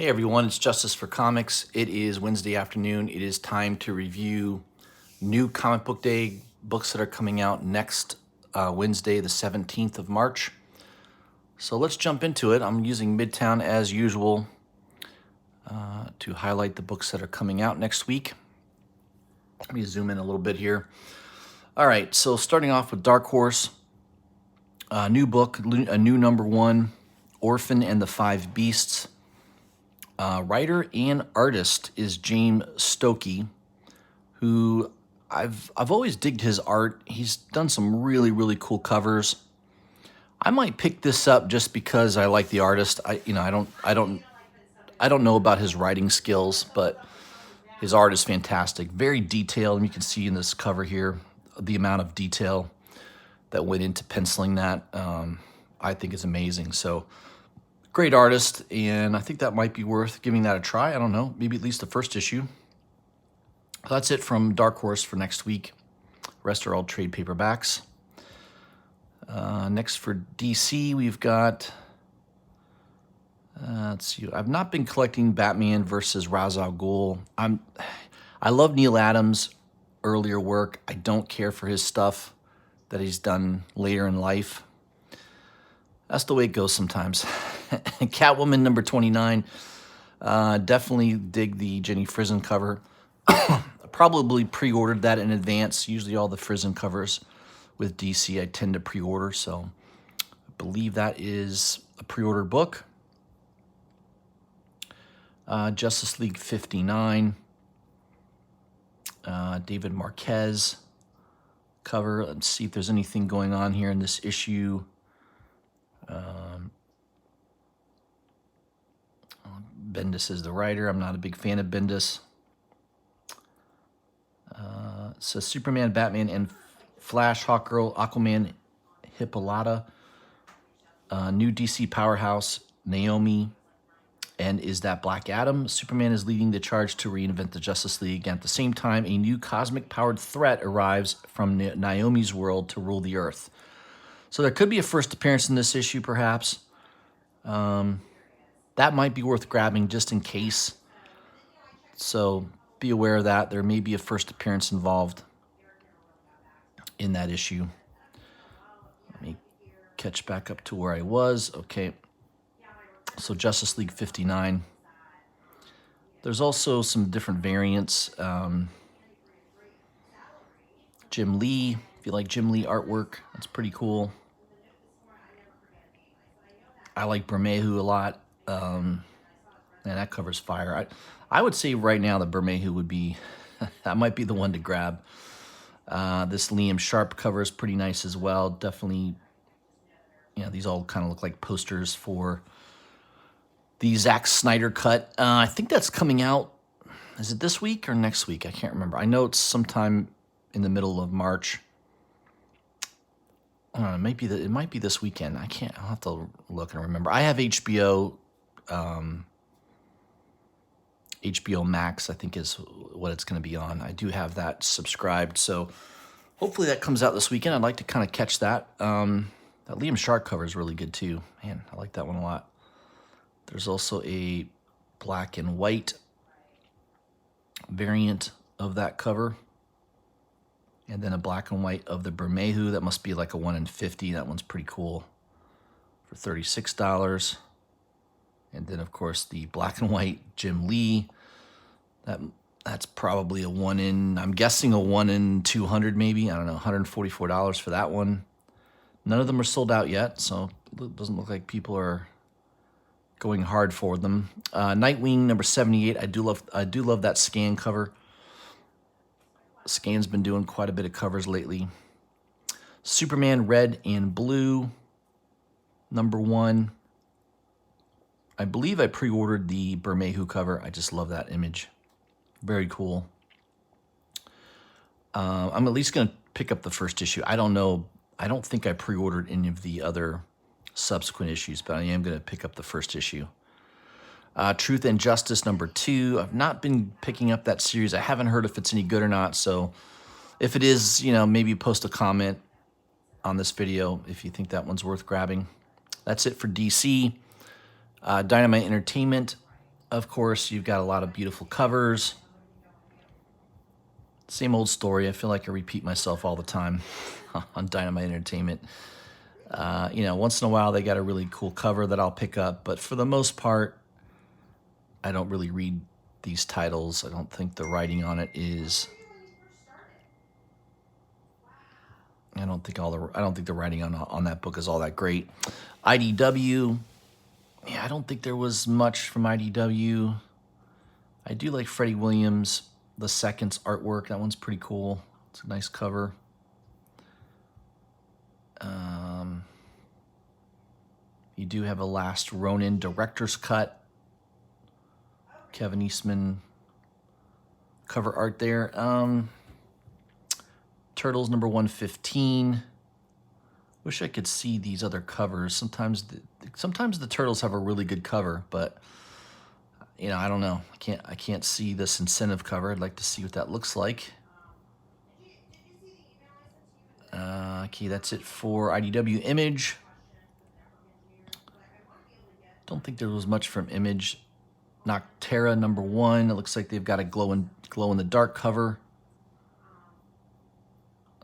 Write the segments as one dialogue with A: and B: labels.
A: Hey everyone, it's Justice for Comics. It is Wednesday afternoon. It is time to review new comic book day books that are coming out next Wednesday, the 17th of March. So let's jump into it. I'm using Midtown as usual to highlight the books that are coming out next week. Let me zoom in a little bit here. All right, so starting off with Dark Horse, a new book, a new #1, Orphan and the Five Beasts. Writer and artist is James Stokey, who I've always digged his art. He's done some really cool covers. I might pick this up just because I like the artist. I don't know about his writing skills, but his art is fantastic. Very detailed, and you can see in this cover here the amount of detail that went into penciling that. I think is amazing. So. Great artist, and I think that might be worth giving that a try. I don't know, maybe at least the first issue. That's it from Dark Horse for next week. Rest are all trade paperbacks. Next for DC, we've got, let's see, I've not been collecting Batman versus Ra's al Ghul. I love Neil Adams' earlier work. I don't care for his stuff that he's done later in life. That's the way it goes sometimes. Catwoman #29. Definitely dig the Jenny Frison cover. Probably pre-ordered that in advance. Usually all the Frison covers with DC I tend to pre-order, so I believe that is a pre-ordered book. Justice League 59. David Marquez cover. Let's see if there's anything going on here in this issue. Bendis is the writer. I'm not a big fan of Bendis. So Superman, Batman, and Flash, Hawkgirl, Aquaman, Hippolyta, new DC powerhouse, Naomi, and Is That Black Adam? Superman is leading the charge to reinvent the Justice League, and at the same time, a new cosmic-powered threat arrives from Naomi's world to rule the Earth. So there could be a first appearance in this issue, perhaps. That might be worth grabbing just in case. So be aware of that. There may be a first appearance involved in that issue. Let me catch back up to where I was. Okay. So Justice League 59. There's also some different variants. Jim Lee. If you like Jim Lee artwork, that's pretty cool. I like Bermejo a lot. And that covers fire. I would say right now that Bermejo would be, that might be the one to grab. This Liam Sharp cover is pretty nice as well. Definitely, these all kind of look like posters for the Zack Snyder cut. I think that's coming out, is it this week or next week? I can't remember. I know it's sometime in the middle of March. I don't know, it might be this weekend. I'll have to look and remember. I have HBO. HBO Max, I think, is what it's going to be on. I do have that subscribed, so hopefully that comes out this weekend. I'd like to kind of catch that. That Liam Sharp cover is really good too. Man, I like that one a lot. There's also a black and white variant of that cover, and then a black and white of the Bermejo. That must be like a 1 in 50. That one's pretty cool for $36. And then, of course, the black and white Jim Lee. That's probably a 1 in, I'm guessing a 1 in 200 maybe. I don't know, $144 for that one. None of them are sold out yet, so it doesn't look like people are going hard for them. Nightwing #78. I do love that Scan cover. Scan's been doing quite a bit of covers lately. Superman Red and Blue #1. I believe I pre-ordered the Bermejo cover. I just love that image. Very cool. I'm at least going to pick up the first issue. I don't know. I don't think I pre-ordered any of the other subsequent issues, but I am going to pick up the first issue. Truth and Justice #2. I've not been picking up that series. I haven't heard if it's any good or not. So if it is, maybe post a comment on this video if you think that one's worth grabbing. That's it for DC. Dynamite Entertainment. Of course, you've got a lot of beautiful covers. Same old story. I feel like I repeat myself all the time on Dynamite Entertainment. Once in a while they got a really cool cover that I'll pick up, but for the most part, I don't really read these titles. I don't think the writing on it is. I don't think the writing on that book is all that great. IDW. Yeah, I don't think there was much from IDW. I do like Freddie Williams II's artwork. That one's pretty cool. It's a nice cover. You do have a Last Ronin director's cut. Kevin Eastman cover art there. Turtles number 115. Wish I could see these other covers. Sometimes the Turtles have a really good cover, but I don't know. I can't see this incentive cover. I'd like to see what that looks like. Okay, that's it for IDW. Image. Don't think there was much from Image. Noctera number 1. It looks like they've got a glow in the dark cover.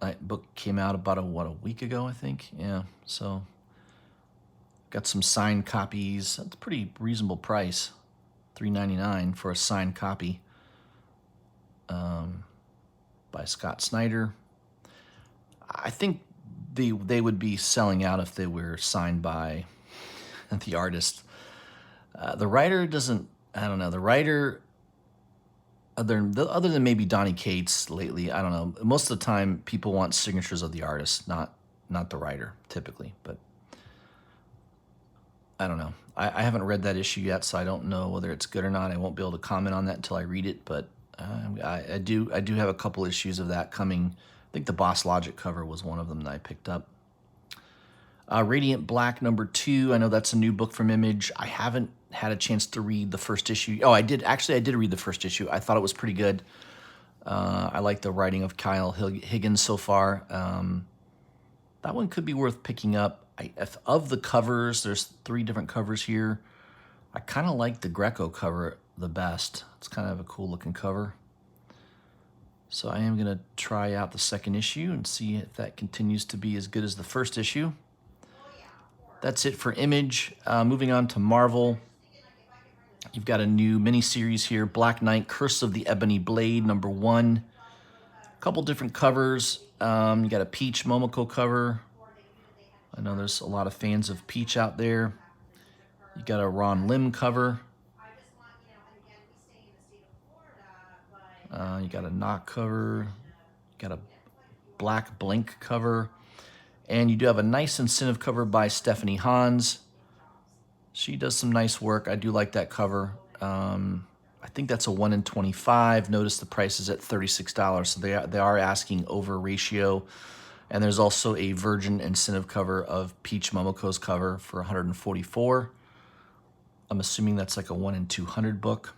A: That book came out about a week ago, I think. Yeah, so got some signed copies. That's a pretty reasonable price, $3.99 for a signed copy by Scott Snyder. I think they would be selling out if they were signed by the artist. The writer doesn't. I don't know. The writer, other than maybe Donnie Cates lately, I don't know. Most of the time, people want signatures of the artist, not the writer, typically. But I don't know. I haven't read that issue yet, so I don't know whether it's good or not. I won't be able to comment on that until I read it. But I do have a couple issues of that coming. I think the Boss Logic cover was one of them that I picked up. Radiant Black number 2. I know that's a new book from Image. I haven't had a chance to read the first issue. Oh, I did read the first issue. I thought it was pretty good. I like the writing of Kyle Higgins so far. That one could be worth picking up. Of the covers, there's 3 different covers here. I kind of like the Greco cover the best. It's kind of a cool looking cover. So I am going to try out the second issue and see if that continues to be as good as the first issue. That's it for Image. Moving on to Marvel. You've got a new miniseries here, Black Knight, Curse of the Ebony Blade, number 1. A couple different covers. You got a Peach Momoko cover. I know there's a lot of fans of Peach out there. You got a Ron Lim cover. You got a Knock cover. You got a Black Blink cover. And you do have a nice incentive cover by Stephanie Hans. She does some nice work. I do like that cover. I think that's a 1 in 25. Notice the price is at $36, so they are asking over ratio. And there's also a Virgin incentive cover of Peach Momoko's cover for $144. I'm assuming that's like a 1 in 200 book.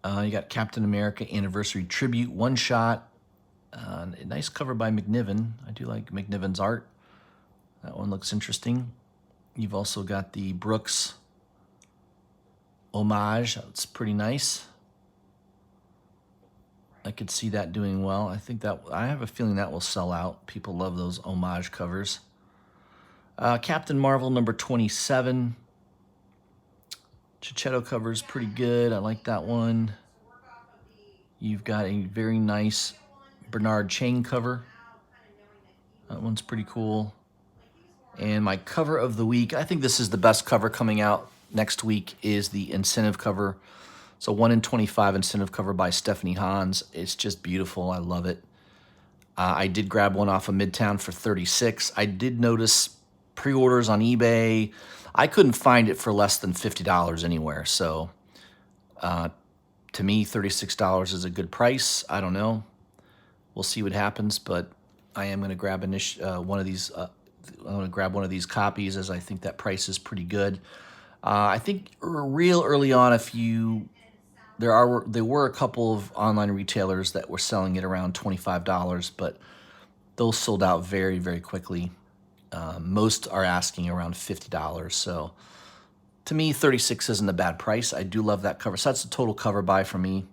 A: You got Captain America Anniversary Tribute one shot. A nice cover by McNiven. I do like McNiven's art. That one looks interesting. You've also got the Brooks homage. That's pretty nice. I could see that doing well. I have a feeling that will sell out. People love those homage covers. Captain Marvel number 27. Chichetto cover is pretty good. I like that one. You've got a very nice Bernard Chain cover. That one's pretty cool. And my cover of the week, I think this is the best cover coming out next week, is the incentive cover. It's a 1 in 25 incentive cover by Stephanie Hans. It's just beautiful. I love it. I did grab one off of Midtown for $36. I did notice pre-orders on eBay. I couldn't find it for less than $50 anywhere. So to me, $36 is a good price. I don't know. We'll see what happens, but I am going to grab one of these. I'm going to grab one of these copies, as I think that price is pretty good. I think real early on, there were a couple of online retailers that were selling it around $25, but those sold out very, very quickly. Most are asking around $50, so To me, 36 isn't a bad price. I do love that cover. So that's a total cover buy for me.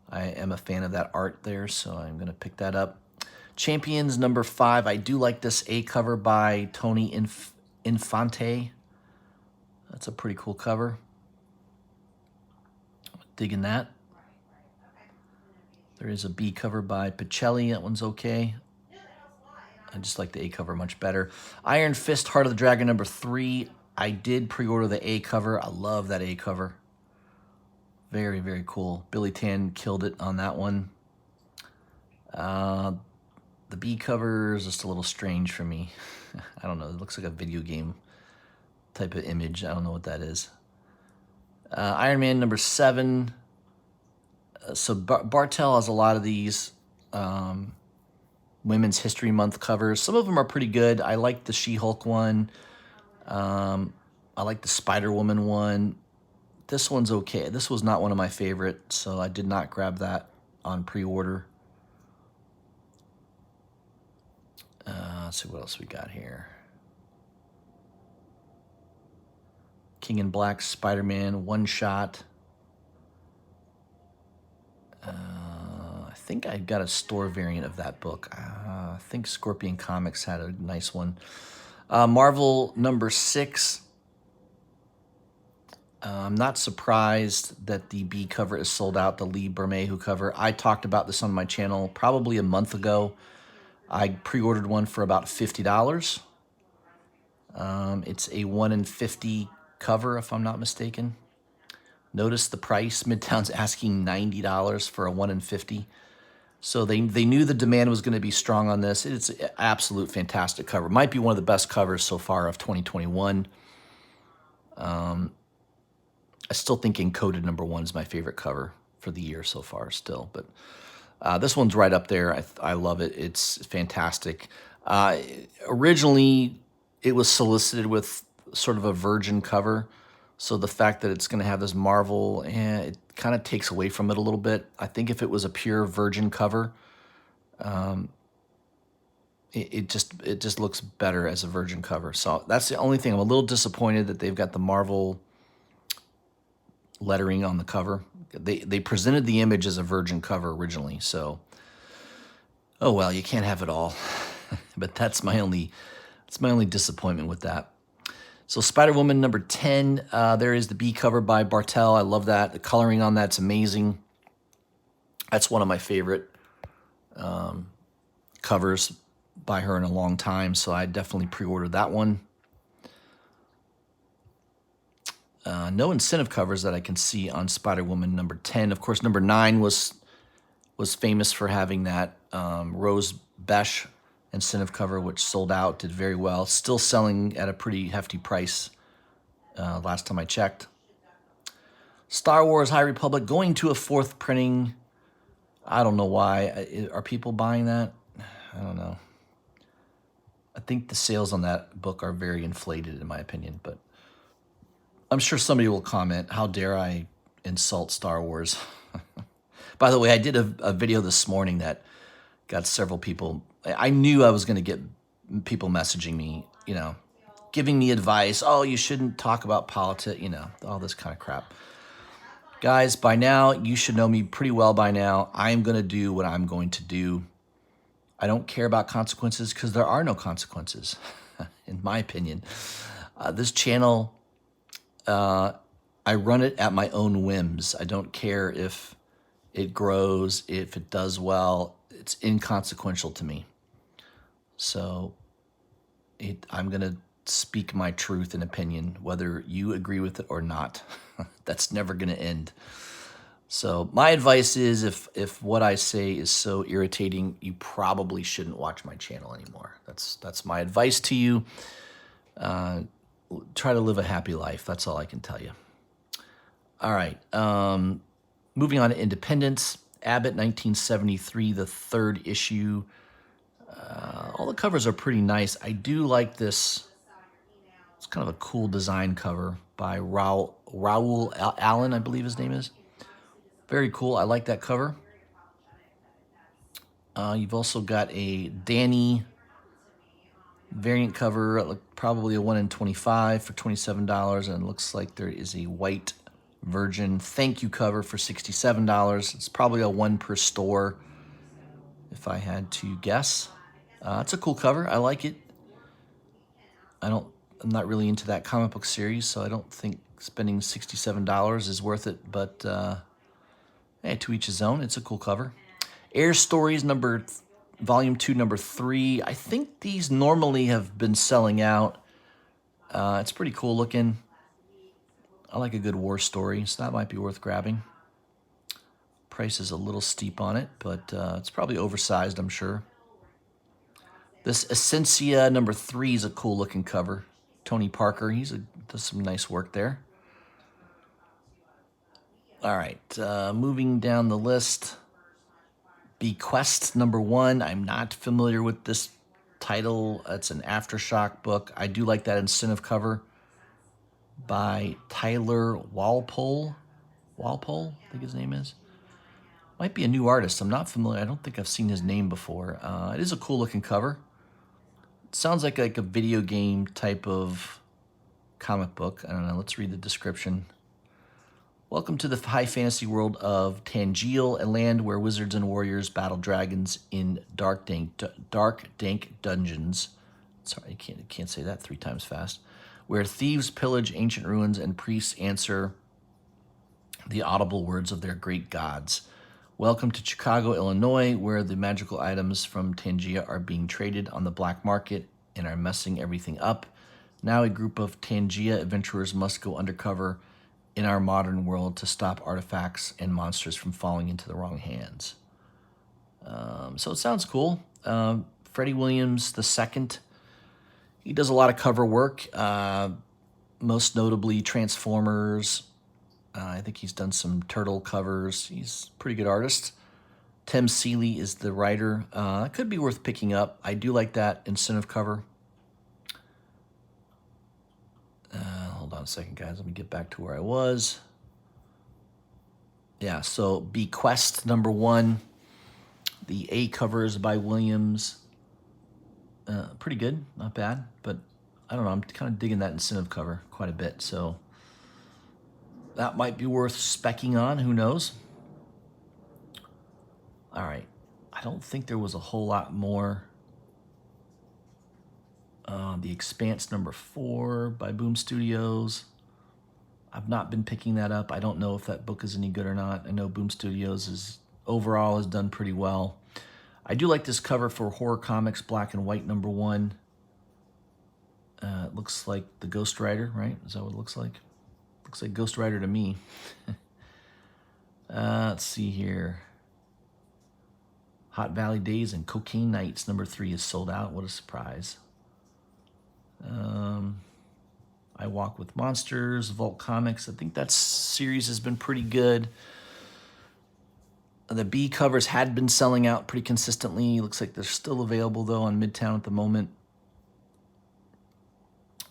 A: I am a fan of that art there, so I'm going to pick that up. Champions number 5. I do like this A cover by Tony Infante. That's a pretty cool cover. Digging that. There is a B cover by Pacelli. That one's okay. I just like the A cover much better. Iron Fist, Heart of the Dragon number 3. I did pre-order the A cover. I love that A cover. Very, very cool. Billy Tan killed it on that one. The B cover is just a little strange for me. I don't know. It looks like a video game type of image. I don't know what that is. Iron Man number 7. So Bartel has a lot of these Women's History Month covers. Some of them are pretty good. I like the She-Hulk one. I like the Spider-Woman one. This one's okay. This was not one of my favorites, so I did not grab that on pre-order. Let's see what else we got here. King in Black, Spider-Man, one shot. I think I got a store variant of that book. I think Scorpion Comics had a nice one. Marvel number 6. I'm not surprised that the B cover is sold out, the Lee Bermejo cover. I talked about this on my channel probably a month ago. I pre-ordered one for about $50. It's a 1 in 50 cover, if I'm not mistaken. Notice the price. Midtown's asking $90 for a 1 in 50. So they knew the demand was going to be strong on this. It's an absolute fantastic cover. Might be one of the best covers so far of 2021. I still think Encoded number 1 is my favorite cover for the year so far still. But this one's right up there. I love it. It's fantastic. Originally, it was solicited with sort of a virgin cover. So the fact that it's going to have this Marvel, it kind of takes away from it a little bit. I think if it was a pure virgin cover, it just looks better as a virgin cover. So that's the only thing. I'm a little disappointed that they've got the Marvel lettering on the cover. They presented the image as a virgin cover originally. So, oh well, you can't have it all. But that's my only disappointment with that. So Spider-Woman number 10, there is the B cover by Bartel. I love that. The coloring on that's amazing. That's one of my favorite covers by her in a long time, so I definitely pre-ordered that one. No incentive covers that I can see on Spider-Woman number 10. Of course, number 9 was famous for having that Rose Besh incentive cover, which sold out, did very well. Still selling at a pretty hefty price last time I checked. Star Wars High Republic going to a 4th printing. I don't know why. Are people buying that? I don't know. I think the sales on that book are very inflated in my opinion, but I'm sure somebody will comment, how dare I insult Star Wars? By the way, I did a video this morning that got several people. I knew I was going to get people messaging me, giving me advice. Oh, you shouldn't talk about politics, all this kind of crap. Guys, by now, you should know me pretty well by now. I'm going to do what I'm going to do. I don't care about consequences because there are no consequences, in my opinion. This channel, I run it at my own whims. I don't care if it grows, if it does well. It's inconsequential to me. So I'm going to speak my truth and opinion, whether you agree with it or not. That's never going to end. So my advice is if what I say is so irritating, you probably shouldn't watch my channel anymore. That's my advice to you. Try to live a happy life. That's all I can tell you. All right. Moving on to Independence. Abbot, 1973, the 3rd issue. All the covers are pretty nice. I do like this. It's kind of a cool design cover by Raul Allen, I believe his name is. Very cool. I like that cover. You've also got a Danny Variant cover, probably a 1 in 25 for $27, and it looks like there is a white Virgin thank you cover for $67. It's probably a 1 per store, if I had to guess. It's a cool cover. I like it. I'm not really into that comic book series, so I don't think spending $67 is worth it. But hey, to each his own. It's a cool cover. Air Stories Volume 2, Number 3. I think these normally have been selling out. It's pretty cool looking. I like a good war story, so that might be worth grabbing. Price is a little steep on it, but it's probably oversized, I'm sure. This Essentia number 3 is a cool looking cover. Tony Parker, does some nice work there. All right, moving down the list. Bequest number 1. I'm not familiar with this title. It's an Aftershock book. I do like that incentive cover by Tyler Walpole. Walpole, I think his name is. Might be a new artist. I'm not familiar. I don't think I've seen his name before. It is a cool looking cover. It sounds like a video game type of comic book. I don't know. Let's read the description. Welcome to the high fantasy world of Tangiel, a land where wizards and warriors battle dragons in dark, dank dungeons. Sorry, I can't say that 3 times fast. Where thieves pillage ancient ruins and priests answer the audible words of their great gods. Welcome to Chicago, Illinois, where the magical items from Tangia are being traded on the black market and are messing everything up. Now a group of Tangia adventurers must go undercover in our modern world to stop artifacts and monsters from falling into the wrong hands. So it sounds cool. Freddie Williams II, he does a lot of cover work, most notably Transformers. I think he's done some Turtle covers. He's a pretty good artist. Tim Seeley is the writer. It could be worth picking up. I do like that incentive cover. Hold on a second, guys. Let me get back to where I was. Yeah, so Bequest number 1. The A cover is by Williams. Pretty good, not bad. But I don't know, I'm kind of digging that incentive cover quite a bit. So that might be worth specking on. Who knows? All right. I don't think there was a whole lot more. The Expanse number 4 by Boom Studios. I've not been picking that up. I don't know if that book is any good or not. I know Boom Studios overall has done pretty well. I do like this cover for Horror Comics Black and White number 1. It looks like the Ghost Rider, right? Is that what it looks like? Looks like Ghost Rider to me. Let's see here. Hot Valley Days and Cocaine Nights number 3 is sold out. What a surprise. I Walk with Monsters, Vault Comics. I think that series has been pretty good. The B covers had been selling out pretty consistently. Looks like they're still available, though, on Midtown at the moment.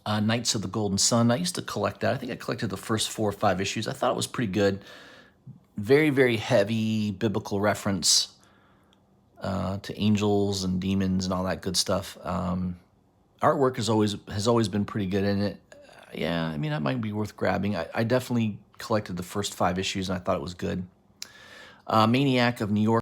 A: Knights of the Golden Sun. I used to collect that. I think I collected the first 4 or 5 issues. I thought it was pretty good. Very, very heavy biblical reference to angels and demons and all that good stuff. Artwork has always been pretty good in it. Yeah, I mean, that might be worth grabbing. I definitely collected the first 5 issues, and I thought it was good. Maniac of New York.